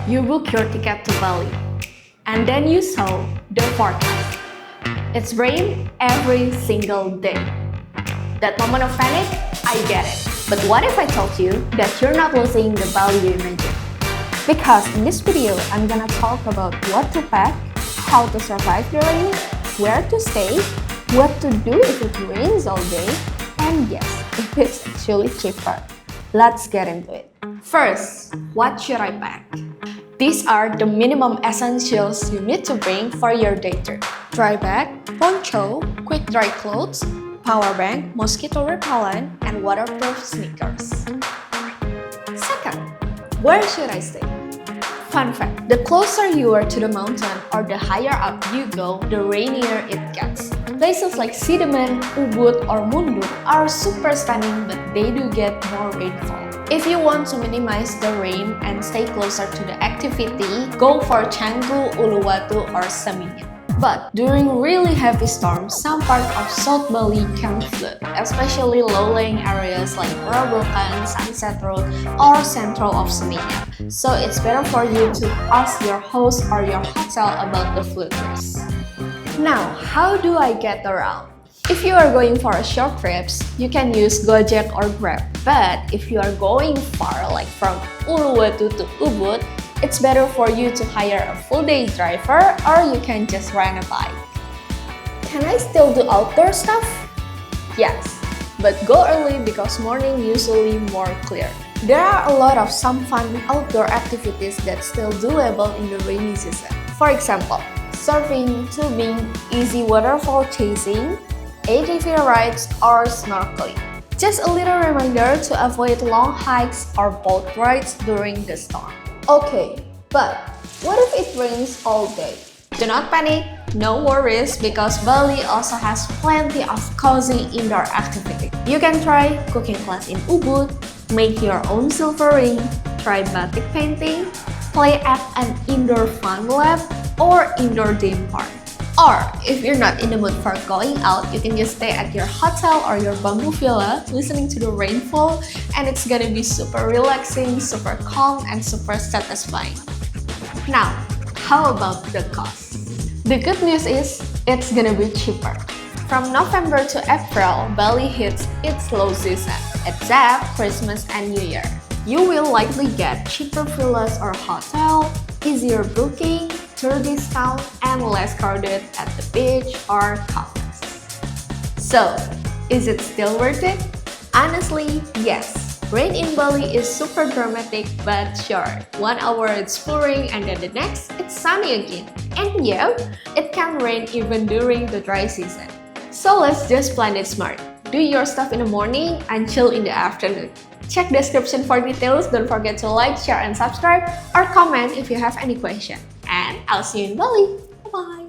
You book your ticket to Bali, and then you saw the forecast. It's rain every single day. That moment of panic, I get it. But what if I told you that you're not losing the Bali you imagine? Because in this video, I'm gonna talk about what to pack, how to survive the rain, where to stay, what to do if it rains all day, and yes, if it's actually cheaper. Let's get into it. First, what should I pack? These are the minimum essentials you need to bring for your day trip. Dry bag, poncho, quick dry clothes, power bank, mosquito repellent, and waterproof sneakers. Second, where should I stay? Fun fact, the closer you are to the mountain or the higher up you go, the rainier it gets. Places like Sidemen, Ubud, or Munduk are super stunning, but they do get more rainfall. If you want to minimize the rain and stay closer to the activity, go for Canggu, Uluwatu, or Seminyak. But during really heavy storms, some parts of South Bali can flood, especially low-lying areas like Robokan, Sunset Road, or central of Seminyak. So it's better for you to ask your host or your hotel about the flood risk. Now, how do I get around? If you are going for a short trips, you can use Gojek or Grab. But if you are going far, like from Uluwatu to Ubud, it's better for you to hire a full-day driver or you can just rent a bike. Can I still do outdoor stuff? Yes, but go early because morning usually more clear. There are a lot of some fun outdoor activities that's still doable in the rainy season. For example, surfing, tubing, easy waterfall chasing, ATV rides, or snorkeling. Just a little reminder to avoid long hikes or boat rides during the storm. Okay, but what if it rains all day? Do not panic, no worries, because Bali also has plenty of cozy indoor activity. You can try cooking class in Ubud, make your own silver ring, try batik painting, play at an indoor fun lab, or indoor theme park. Or, if you're not in the mood for going out, you can just stay at your hotel or your bamboo villa listening to the rainfall, and it's gonna be super relaxing, super calm, and super satisfying. Now, how about the cost? The good news is, it's gonna be cheaper. From November to April, Bali hits its low season, except Christmas and New Year. You will likely get cheaper villas or hotel, easier booking, tour discount, and less crowded at the beach or cafes. So, is it still worth it? Honestly, yes. Rain in Bali is super dramatic but short. 1 hour it's pouring and then the next it's sunny again. And yeah, it can rain even during the dry season. So let's just plan it smart. Do your stuff in the morning and chill in the afternoon. Check description for details. Don't forget to like, share, and subscribe, or comment if you have any question. And I'll see you in Bali. Bye-bye.